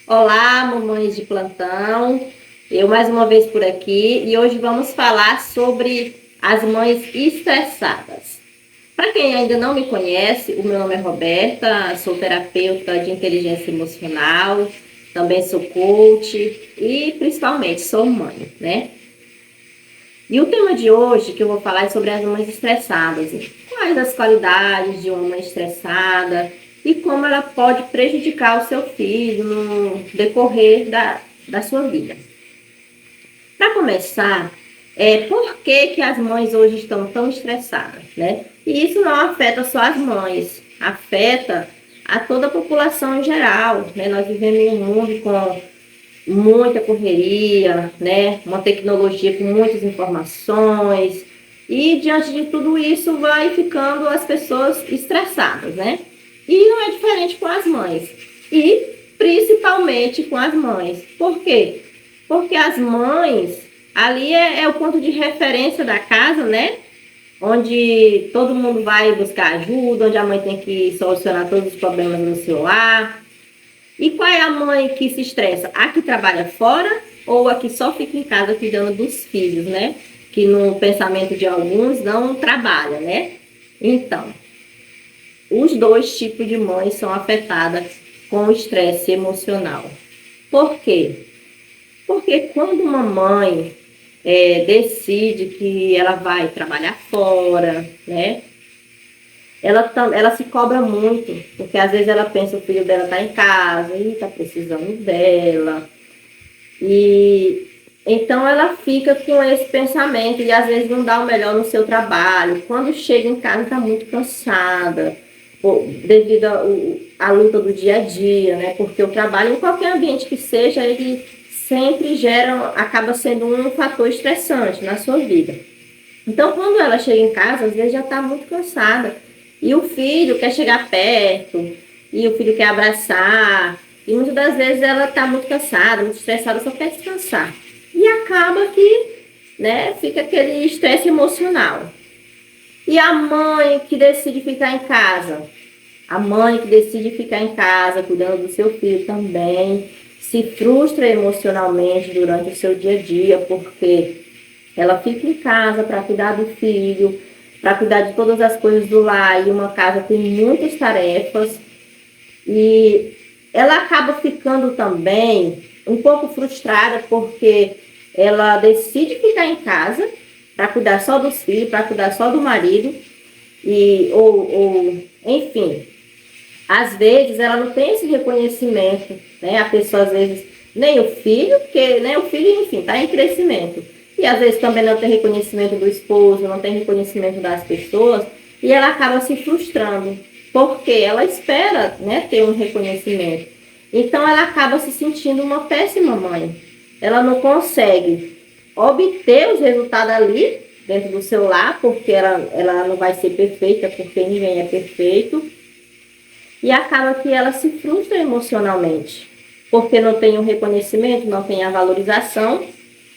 Olá, mamães de plantão. Eu mais uma vez por aqui e hoje vamos falar sobre as mães estressadas. Para quem ainda não me conhece, o meu nome é Roberta, sou terapeuta de inteligência emocional, também sou coach e principalmente sou mãe, né? E o tema de hoje que eu vou falar é sobre as mães estressadas. Quais as qualidades de uma mãe estressada e como ela pode prejudicar o seu filho no decorrer da sua vida. Para começar, por que as mães hoje estão tão estressadas, né? E isso não afeta só as mães, afeta a toda a população em geral, né? Nós vivemos em um mundo com muita correria, né? Uma tecnologia com muitas informações. E diante de tudo isso vai ficando as pessoas estressadas, né? E não é diferente com as mães. E principalmente com as mães. Por quê? Porque as mães, ali é o ponto de referência da casa, né? Onde todo mundo vai buscar ajuda, onde a mãe tem que solucionar todos os problemas no seu lar. E qual é a mãe que se estressa? A que trabalha fora ou a que só fica em casa cuidando dos filhos, né? Que no pensamento de alguns não trabalha, né? Então, os dois tipos de mães são afetadas com o estresse emocional. Por quê? Porque quando uma mãe decide que ela vai trabalhar fora, né? Ela se cobra muito, porque às vezes ela pensa que o filho dela está em casa e está precisando dela. E então ela fica com esse pensamento e às vezes não dá o melhor no seu trabalho. Quando chega em casa está muito cansada, devido à luta do dia a dia, né? Porque o trabalho, em qualquer ambiente que seja, ele sempre acaba sendo um fator estressante na sua vida. Então, quando ela chega em casa, às vezes já está muito cansada. E o filho quer chegar perto, e o filho quer abraçar. E muitas das vezes ela está muito cansada, muito estressada, só quer descansar. E acaba que, né, fica aquele estresse emocional. E a mãe que decide ficar em casa? A mãe que decide ficar em casa, cuidando do seu filho também, se frustra emocionalmente durante o seu dia a dia, porque ela fica em casa para cuidar do filho, para cuidar de todas as coisas do lar, e uma casa tem muitas tarefas, e ela acaba ficando também um pouco frustrada, porque ela decide ficar em casa para cuidar só dos filhos, para cuidar só do marido, enfim, às vezes ela não tem esse reconhecimento, né? A pessoa às vezes nem o filho, porque nem o filho, enfim, está em crescimento. E às vezes também não tem reconhecimento do esposo, não tem reconhecimento das pessoas, e ela acaba se frustrando, porque ela espera, né, ter um reconhecimento. Então ela acaba se sentindo uma péssima mãe. Ela não consegue obter os resultados ali, dentro do seu lar, porque ela não vai ser perfeita, porque ninguém é perfeito. E acaba que ela se frustra emocionalmente, porque não tem o reconhecimento, não tem a valorização,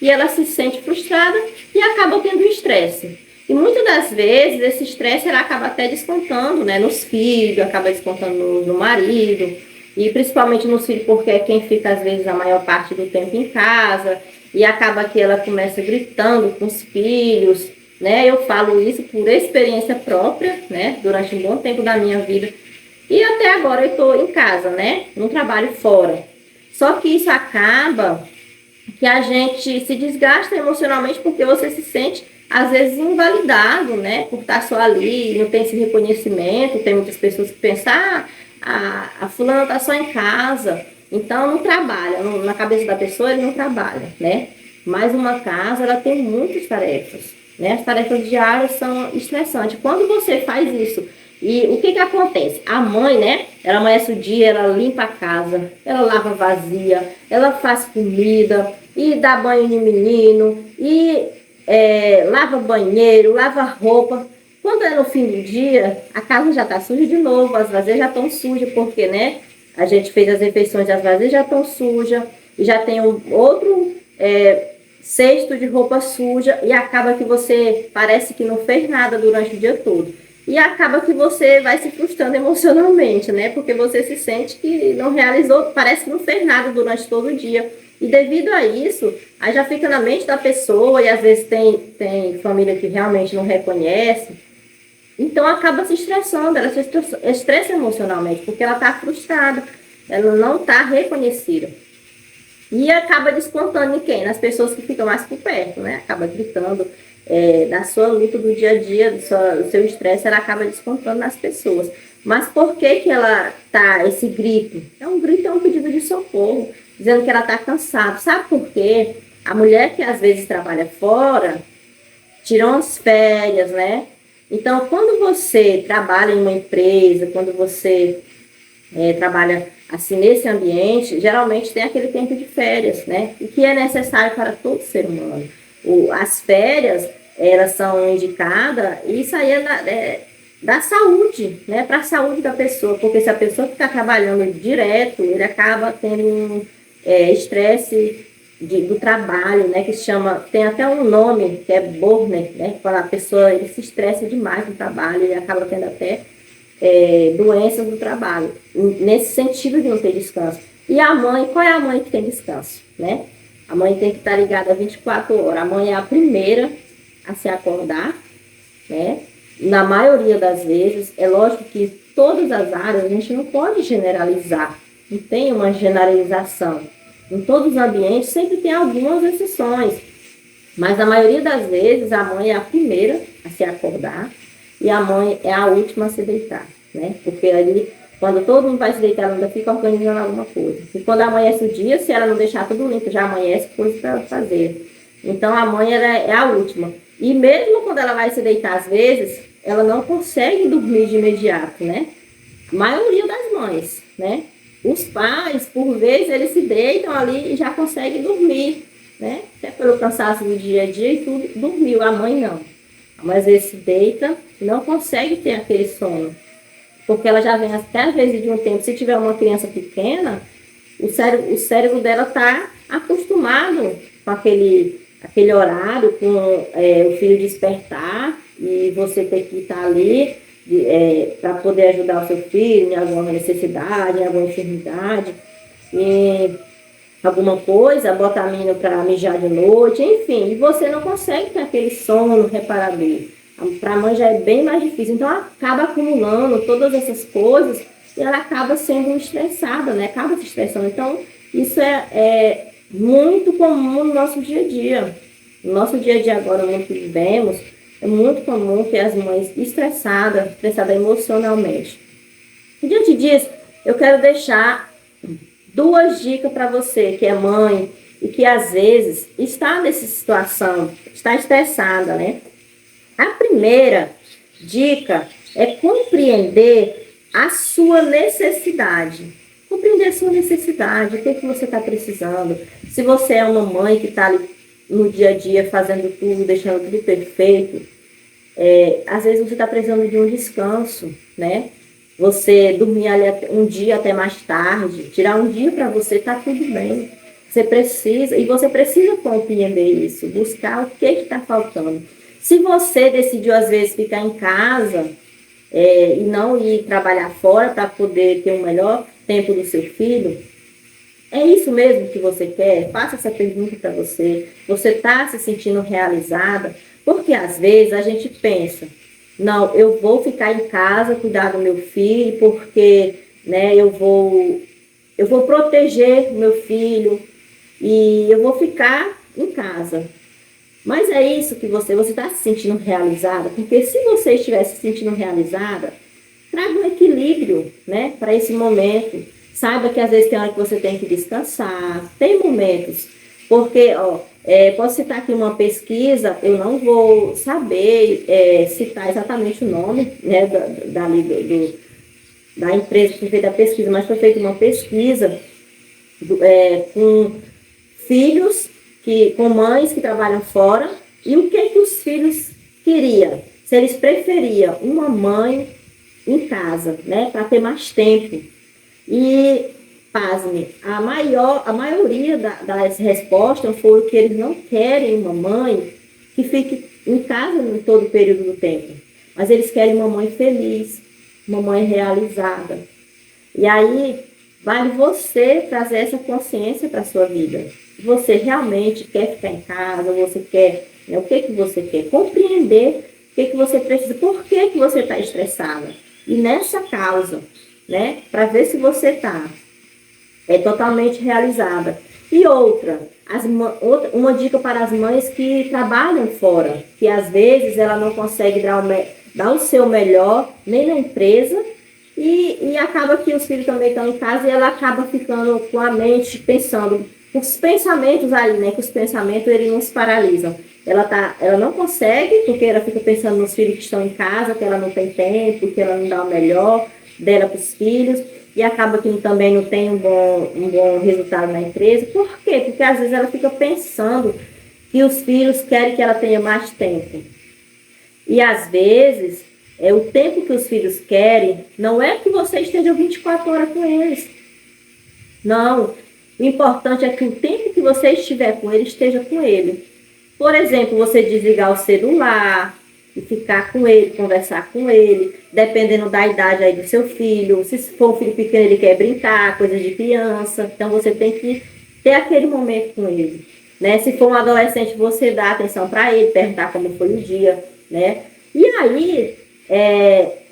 e ela se sente frustrada e acaba tendo estresse. E muitas das vezes esse estresse ela acaba até descontando, né, nos filhos, acaba descontando no marido, e principalmente nos filhos, porque é quem fica às vezes a maior parte do tempo em casa, e acaba que ela começa gritando com os filhos, né? Eu falo isso por experiência própria, né? Durante um bom tempo da minha vida. E até agora eu estou em casa, né? Não trabalho fora. Só que isso acaba que a gente se desgasta emocionalmente porque você se sente, às vezes, invalidado, né? Por estar só ali, não tem esse reconhecimento. Tem muitas pessoas que pensam, a fulana está só em casa, então não trabalha. Na cabeça da pessoa ele não trabalha, né? Mas uma casa, ela tem muitas tarefas, né? As tarefas diárias são estressantes. Quando você faz isso, e o que acontece? A mãe, né? Ela amanhece o dia, ela limpa a casa, ela lava vazia, ela faz comida, e dá banho no menino, e lava banheiro, lava roupa. Quando é no fim do dia, a casa já está suja de novo, as vasilhas já estão sujas, porque, né? A gente fez as refeições, as vasilhas já estão sujas, e já tem outro cesto de roupa suja, e acaba que você parece que não fez nada durante o dia todo. e acaba que você vai se frustrando emocionalmente, né? Porque você se sente que não realizou, parece que não fez nada durante todo o dia. E devido a isso, aí já fica na mente da pessoa, e às vezes tem família que realmente não reconhece, então acaba se estressando, ela se estressa emocionalmente, porque ela está frustrada, ela não está reconhecida. E acaba descontando em quem? Nas pessoas que ficam mais por perto, né? Acaba gritando da sua luta do dia a dia, do seu estresse, ela acaba descontando nas pessoas. Mas por que que ela tá, esse grito? Um grito, é um pedido de socorro, dizendo que ela tá cansada. Sabe por quê? A mulher que às vezes trabalha fora, tirou umas férias, né? Então, quando você trabalha em uma empresa, quando você trabalha assim nesse ambiente, geralmente tem aquele tempo de férias, né? E que é necessário para todo ser humano. As férias, elas são indicadas, e isso aí da saúde, né? Para a saúde da pessoa, porque se a pessoa ficar trabalhando direto, ele acaba tendo um estresse do trabalho, né? Que se chama, tem até um nome, que é burnout, né? Quando a pessoa ele se estressa demais no trabalho, ele acaba tendo até doenças do trabalho, nesse sentido de não ter descanso. E a mãe, qual é a mãe que tem descanso, né? A mãe tem que estar ligada 24 horas. A mãe é a primeira a se acordar, né? Na maioria das vezes, é lógico que todas as áreas a gente não pode generalizar, não tem uma generalização. Em todos os ambientes sempre tem algumas exceções, mas a maioria das vezes a mãe é a primeira a se acordar e a mãe é a última a se deitar, né? Porque ali, quando todo mundo vai se deitar, ela ainda fica organizando alguma coisa. E quando amanhece o dia, se ela não deixar tudo limpo, já amanhece coisa para ela fazer. Então a mãe é a última. E mesmo quando ela vai se deitar, às vezes, ela não consegue dormir de imediato, né? A maioria das mães, né? Os pais, por vezes, eles se deitam ali e já conseguem dormir, né? Até pelo cansaço do dia a dia e tudo, dormiu. A mãe não. A mãe às vezes se deita, não consegue ter aquele sono. Porque ela já vem até às vezes de um tempo, se tiver uma criança pequena, o cérebro dela está acostumado com aquele horário, com o filho despertar e você ter que estar ali para poder ajudar o seu filho em alguma necessidade, em alguma enfermidade, em alguma coisa, bota a menina para mijar de noite, enfim, e você não consegue ter aquele sono reparador. Para a mãe já é bem mais difícil, então ela acaba acumulando todas essas coisas e ela acaba sendo estressada, né? Acaba se estressando. Então, isso é muito comum no nosso dia a dia. No nosso dia a dia agora, no que vivemos, é muito comum ter as mães estressadas emocionalmente. E diante disso, eu quero deixar 2 dicas para você que é mãe e que às vezes está nessa situação, está estressada, né? A primeira dica é compreender a sua necessidade. Compreender a sua necessidade, o que você está precisando. Se você é uma mãe que está ali no dia a dia fazendo tudo, deixando tudo perfeito, às vezes você está precisando de um descanso, né? Você dormir ali um dia até mais tarde, tirar um dia para você, está tudo bem. Você precisa compreender isso, buscar o que está faltando. Se você decidiu, às vezes, ficar em casa e não ir trabalhar fora para poder ter um melhor tempo do seu filho, é isso mesmo que você quer? Faça essa pergunta para você. Você está se sentindo realizada? Porque, às vezes, a gente pensa, não, eu vou ficar em casa, cuidar do meu filho, porque né, eu vou proteger meu filho e eu vou ficar em casa. Mas é isso que você está se sentindo realizada? Porque se você estiver se sentindo realizada, traga um equilíbrio, né, para esse momento. Saiba que às vezes tem hora que você tem que descansar, tem momentos. Porque, posso citar aqui uma pesquisa, eu não vou saber citar exatamente o nome, né, da empresa que fez a pesquisa, mas foi feita uma pesquisa com filhos, com mães que trabalham fora, e o que os filhos queriam, se eles preferiam uma mãe em casa, né, para ter mais tempo. E, pasme, a maioria das respostas foi que eles não querem uma mãe que fique em casa em todo o período do tempo, mas eles querem uma mãe feliz, uma mãe realizada. E aí, vale você trazer essa consciência para a sua vida. Você realmente quer ficar em casa, você quer, né, o que você quer? Compreender o que você precisa, por que você está estressada. E nessa causa, né, para ver se você está totalmente realizada. E outra, uma dica para as mães que trabalham fora, que às vezes ela não consegue dar o seu melhor nem na empresa, e acaba que os filhos também estão em casa e ela acaba ficando com a mente pensando, os pensamentos ali, né? Que os pensamentos eles não se paralisam. Ela não consegue, porque ela fica pensando nos filhos que estão em casa, que ela não tem tempo, que ela não dá o melhor dela para os filhos, e acaba que também não tem um bom resultado na empresa. Por quê? Porque às vezes ela fica pensando que os filhos querem que ela tenha mais tempo. E às vezes, o tempo que os filhos querem não é que você esteja 24 horas com eles. Não. O importante é que o tempo que você estiver com ele, esteja com ele. Por exemplo, você desligar o celular e ficar com ele, conversar com ele, dependendo da idade aí do seu filho. Se for um filho pequeno, ele quer brincar, coisa de criança. Então, você tem que ter aquele momento com ele. Né? Se for um adolescente, você dá atenção para ele, perguntar como foi o dia. Né? E aí,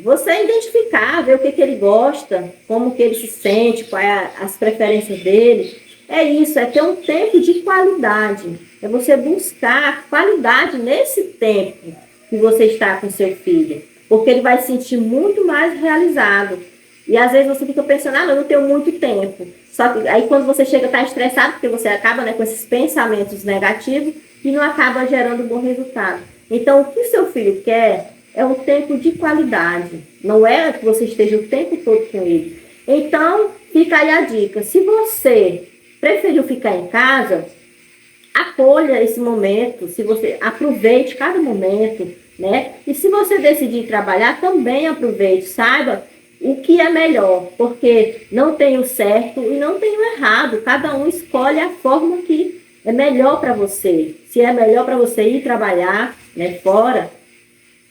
você identificar, ver o que ele gosta, como que ele se sente, quais as preferências dele. É isso, é ter um tempo de qualidade. É você buscar qualidade nesse tempo que você está com seu filho. Porque ele vai se sentir muito mais realizado. E às vezes você fica pensando, eu não tenho muito tempo. Só que aí quando você chega a estar estressado, porque você acaba, né, com esses pensamentos negativos e não acaba gerando um bom resultado. Então, o que o seu filho quer é um tempo de qualidade. Não é que você esteja o tempo todo com ele. Então, fica aí a dica. Se você preferiu ficar em casa, acolha esse momento, se você aproveite cada momento, né? E se você decidir trabalhar, também aproveite, saiba o que é melhor, porque não tem o certo e não tem o errado, cada um escolhe a forma que é melhor para você. Se é melhor para você ir trabalhar, né, fora,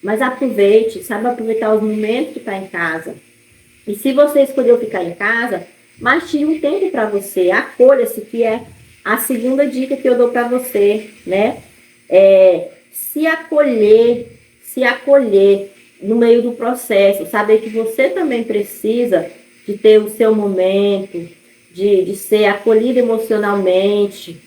mas aproveite, saiba aproveitar os momentos que está em casa. E se você escolheu ficar em casa, mas tire um tempo para você, acolha-se, que é a segunda dica que eu dou para você, né? Se acolher no meio do processo, saber que você também precisa de ter o seu momento, de ser acolhido emocionalmente,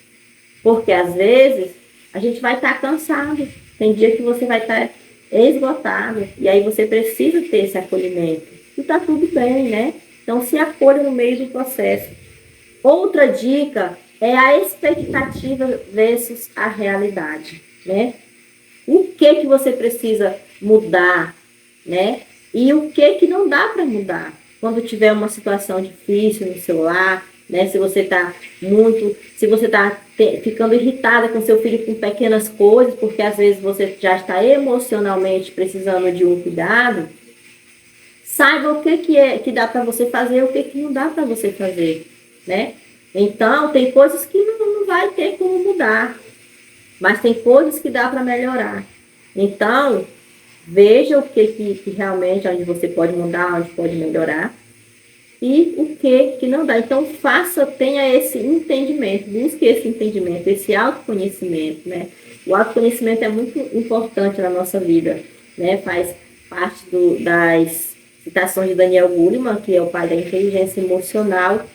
porque às vezes a gente vai estar cansado, tem dia que você vai estar esgotado, e aí você precisa ter esse acolhimento. E tá tudo bem, né? Então se acolha no meio do processo. Outra dica é a expectativa versus a realidade, né? O que você precisa mudar, né? E o que não dá para mudar. Quando tiver uma situação difícil no seu lar, né? Se você está ficando irritada com seu filho com pequenas coisas, porque às vezes você já está emocionalmente precisando de um cuidado, saiba o que dá para você fazer e o que não dá para você fazer, né? Então, tem coisas que não vai ter como mudar, mas tem coisas que dá para melhorar. Então, veja o que realmente, onde você pode mudar, onde pode melhorar, e o que não dá. Então, tenha esse entendimento, busque esse entendimento, esse autoconhecimento, né? O autoconhecimento é muito importante na nossa vida, né? Faz parte das citações de Daniel Goleman, que é o pai da inteligência emocional.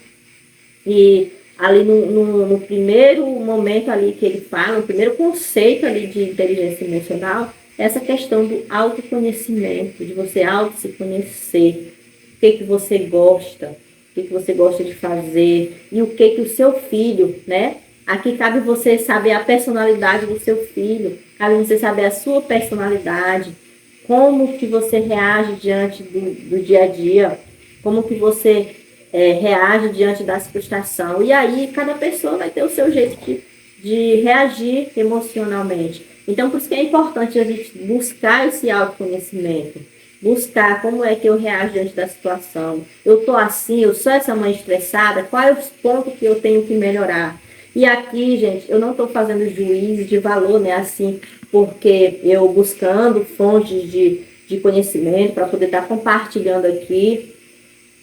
E ali no primeiro momento ali que ele fala, o primeiro conceito ali de inteligência emocional, é essa questão do autoconhecimento, de você se conhecer, o que você gosta, o que você gosta de fazer, e o que o seu filho, né? Aqui cabe você saber a personalidade do seu filho, cabe você saber a sua personalidade, como que você reage diante do dia a dia, como que você reage diante da frustração. E aí, cada pessoa vai ter o seu jeito de reagir emocionalmente. Então, por isso que é importante a gente buscar esse autoconhecimento. Buscar como é que eu reajo diante da situação. Eu estou assim, eu sou essa mãe estressada, quais os pontos que eu tenho que melhorar? E aqui, gente, eu não estou fazendo juízo de valor, né? Assim, porque eu buscando fontes de conhecimento para poder estar compartilhando aqui.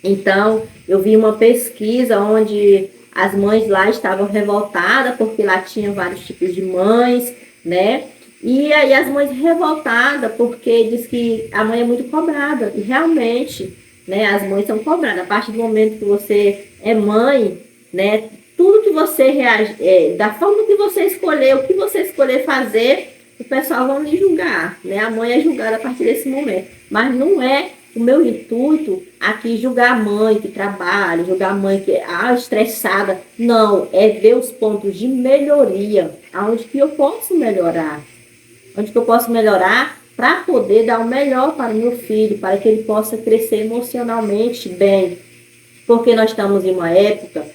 Então, eu vi uma pesquisa onde as mães lá estavam revoltadas, porque lá tinha vários tipos de mães, né? E aí as mães revoltadas, porque diz que a mãe é muito cobrada. E realmente, né, as mães são cobradas. A partir do momento que você é mãe, né, tudo que você reage, da forma que você escolher, o que você escolher fazer, o pessoal vão lhe julgar, né? A mãe é julgada a partir desse momento. Mas não é o meu intuito aqui julgar a mãe que trabalha, julgar a mãe que é estressada. Não, é ver os pontos de melhoria, aonde que eu posso melhorar. Onde que eu posso melhorar para poder dar o melhor para o meu filho, para que ele possa crescer emocionalmente bem. Porque nós estamos em uma época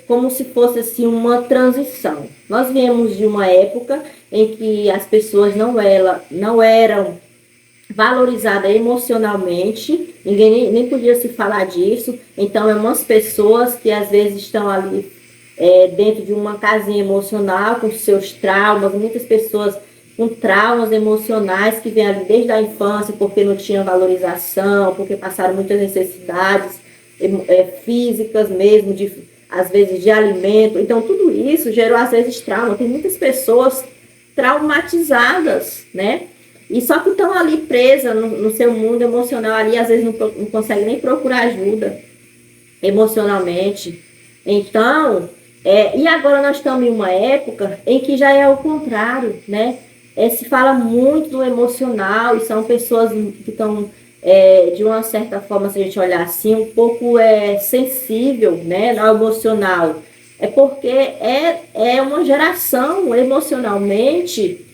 como se fosse assim uma transição. Nós viemos de uma época em que as pessoas não eram valorizadas emocionalmente, ninguém nem podia se falar disso. Então, umas pessoas que às vezes estão ali dentro de uma casinha emocional com seus traumas, muitas pessoas com traumas emocionais que vêm ali desde a infância, porque não tinham valorização, porque passaram muitas necessidades físicas mesmo, às vezes de alimento. Então, tudo isso gerou, às vezes, trauma. Tem muitas pessoas traumatizadas, né? E só que estão ali presas no seu mundo emocional, ali, às vezes não conseguem nem procurar ajuda emocionalmente. Então, e agora nós estamos em uma época em que já é o contrário, né? Se fala muito do emocional, e são pessoas que estão, de uma certa forma, se a gente olhar assim, um pouco sensível, né, ao emocional. É porque é uma geração emocionalmente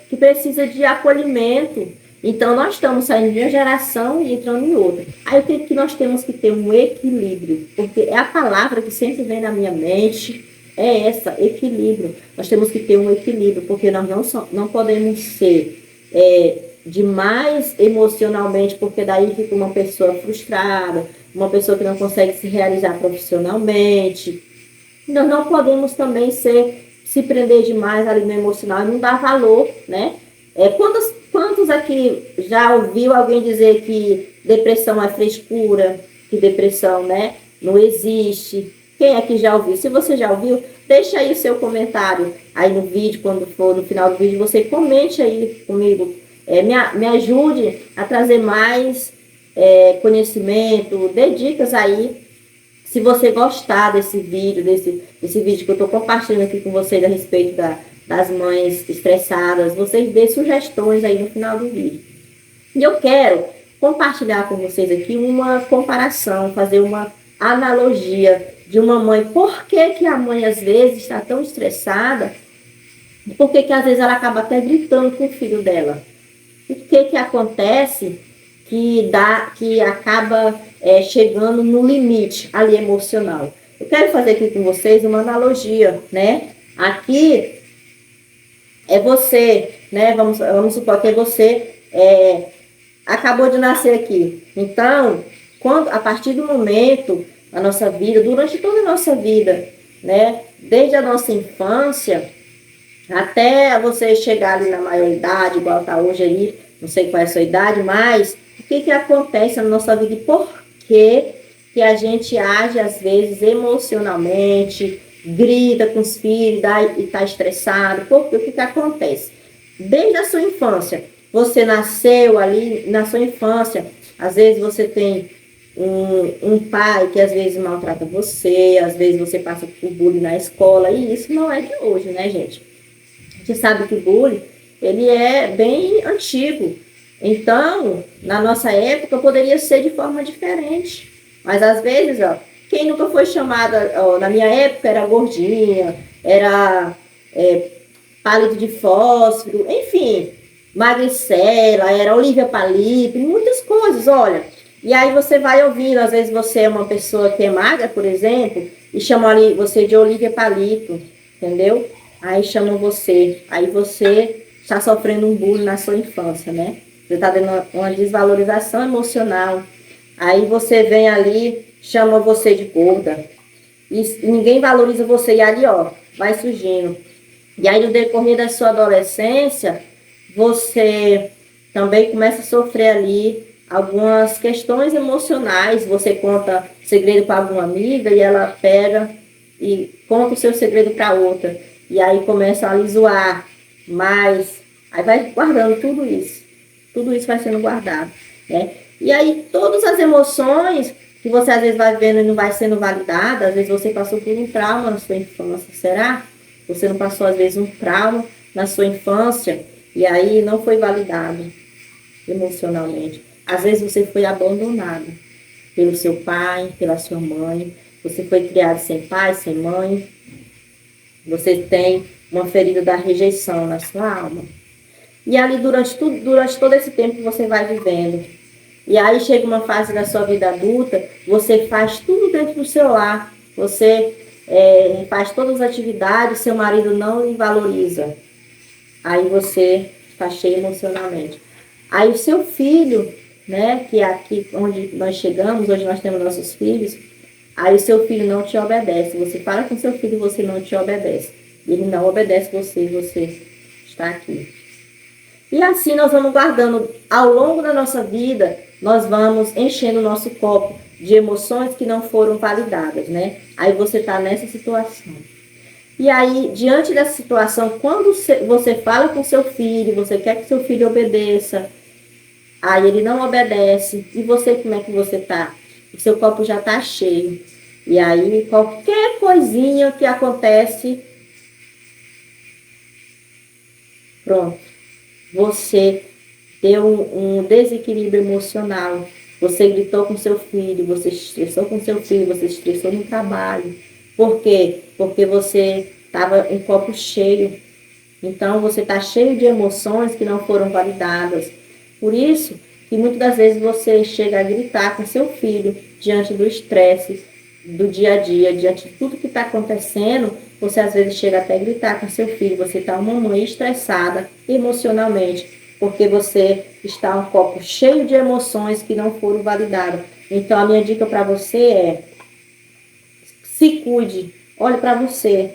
que precisa de acolhimento. Então, nós estamos saindo de uma geração e entrando em outra. Aí eu tenho que nós temos que ter um equilíbrio, porque é a palavra que sempre vem na minha mente, é essa, equilíbrio. Nós temos que ter um equilíbrio, porque nós não podemos ser demais emocionalmente, porque daí fica uma pessoa frustrada, uma pessoa que não consegue se realizar profissionalmente. Nós não podemos também se prender demais ali no emocional e não dar valor, né? Quantos aqui já ouviu alguém dizer que depressão é frescura, que depressão, né, não existe? Quem aqui já ouviu? Se você já ouviu, deixa aí o seu comentário aí no vídeo, quando for no final do vídeo, você comente aí comigo. Me ajude a trazer mais conhecimento, dê dicas aí. Se você gostar desse vídeo, desse vídeo que eu estou compartilhando aqui com vocês a respeito das mães estressadas, vocês dê sugestões aí no final do vídeo. E eu quero compartilhar com vocês aqui uma comparação, fazer uma analogia de uma mãe. Por que a mãe às vezes está tão estressada? Por que às vezes ela acaba até gritando com o filho dela? O que acontece que acaba chegando no limite ali emocional? Eu quero fazer aqui com vocês uma analogia, né? Aqui é você, né? Vamos supor que é você acabou de nascer aqui. Então, a partir do momento da nossa vida, durante toda a nossa vida, né? Desde a nossa infância até você chegar ali na maioridade, igual está hoje aí, não sei qual é a sua idade, mas o que acontece na nossa vida e por que a gente age, às vezes, emocionalmente, grita com os filhos e está estressado? Porque o que acontece? Desde a sua infância, você nasceu ali, na sua infância, às vezes você tem um pai que às vezes maltrata você, às vezes você passa por bullying na escola, e isso não é de hoje, né, gente? A gente sabe que o bullying, ele é bem antigo. Então, na nossa época, poderia ser de forma diferente. Mas, às vezes, quem nunca foi chamada, na minha época, era gordinha, era palito de fósforo, enfim, magricela, era Olivia Palito, muitas coisas, olha. E aí você vai ouvindo, às vezes você é uma pessoa que é magra, por exemplo, e chamam ali você de Olivia Palito, entendeu? Aí chamam você, aí você está sofrendo um bullying na sua infância, né? Você está tendo uma desvalorização emocional. Aí você vem ali, chama você de gorda. E ninguém valoriza você. E ali, vai surgindo. E aí, no decorrer da sua adolescência, você também começa a sofrer ali algumas questões emocionais. Você conta segredo para alguma amiga e ela pega e conta o seu segredo para outra. E aí começa a lhe zoar mais. Aí vai guardando tudo isso. Tudo isso vai sendo guardado, né? E aí todas as emoções que você às vezes vai vendo e não vai sendo validada, às vezes você passou por um trauma na sua infância, será? Você não passou às vezes um trauma na sua infância e aí não foi validado emocionalmente. Às vezes você foi abandonado pelo seu pai, pela sua mãe, você foi criado sem pai, sem mãe, você tem uma ferida da rejeição na sua alma. E ali durante todo esse tempo que você vai vivendo. E aí chega uma fase da sua vida adulta, você faz tudo dentro do seu lar, você faz todas as atividades, seu marido não lhe valoriza. Aí você está cheio emocionalmente. Aí o seu filho, né, que é aqui onde nós chegamos, hoje nós temos nossos filhos, aí o seu filho não te obedece. Você fala com seu filho e você não te obedece. Ele não obedece você e você está aqui. E assim nós vamos guardando, ao longo da nossa vida, nós vamos enchendo o nosso copo de emoções que não foram validadas, né? Aí você está nessa situação. E aí, diante dessa situação, quando você fala com seu filho, você quer que seu filho obedeça, aí ele não obedece, e você, como é que você tá? O seu copo já tá cheio. E aí, qualquer coisinha que acontece, pronto. Você deu um desequilíbrio emocional. Você gritou com seu filho, você estressou com seu filho, você estressou no trabalho. Por quê? Porque você estava em copo cheio. Então, você está cheio de emoções que não foram validadas. Por isso que muitas das vezes você chega a gritar com seu filho diante do estresse do dia a dia, diante de tudo que está acontecendo, você às vezes chega até a gritar com seu filho. Você está uma mãe estressada emocionalmente, porque você está um copo cheio de emoções que não foram validadas. Então, a minha dica para você é: se cuide, olhe para você,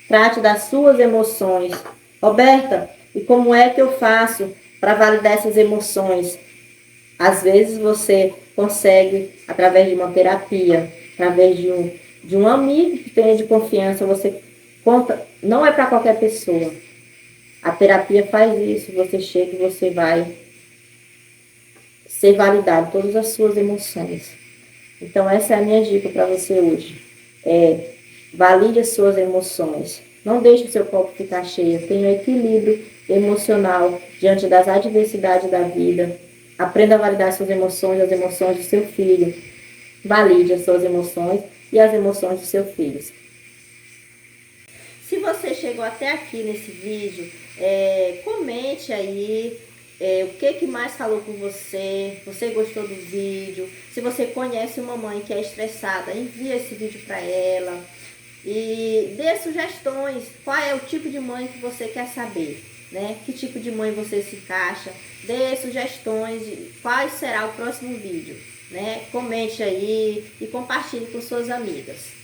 trate das suas emoções. Roberta, e como é que eu faço para validar essas emoções? Às vezes você consegue, através de uma terapia, através de um amigo que tenha de confiança, você conta, não é para qualquer pessoa. A terapia faz isso, você chega e você vai ser validado todas as suas emoções. Então essa é a minha dica para você hoje. Valide as suas emoções. Não deixe o seu copo ficar cheio. Tenha equilíbrio emocional diante das adversidades da vida. Aprenda a validar suas emoções, as emoções do seu filho. Valide as suas emoções e as emoções dos seus filhos. Se você chegou até aqui nesse vídeo, comente aí o que mais falou com você. Você gostou do vídeo? Se você conhece uma mãe que é estressada, envie esse vídeo para ela. E dê sugestões. Qual é o tipo de mãe que você quer saber, né? Que tipo de mãe você se encaixa? Dê sugestões de qual será o próximo vídeo, né? Comente aí e compartilhe com suas amigas.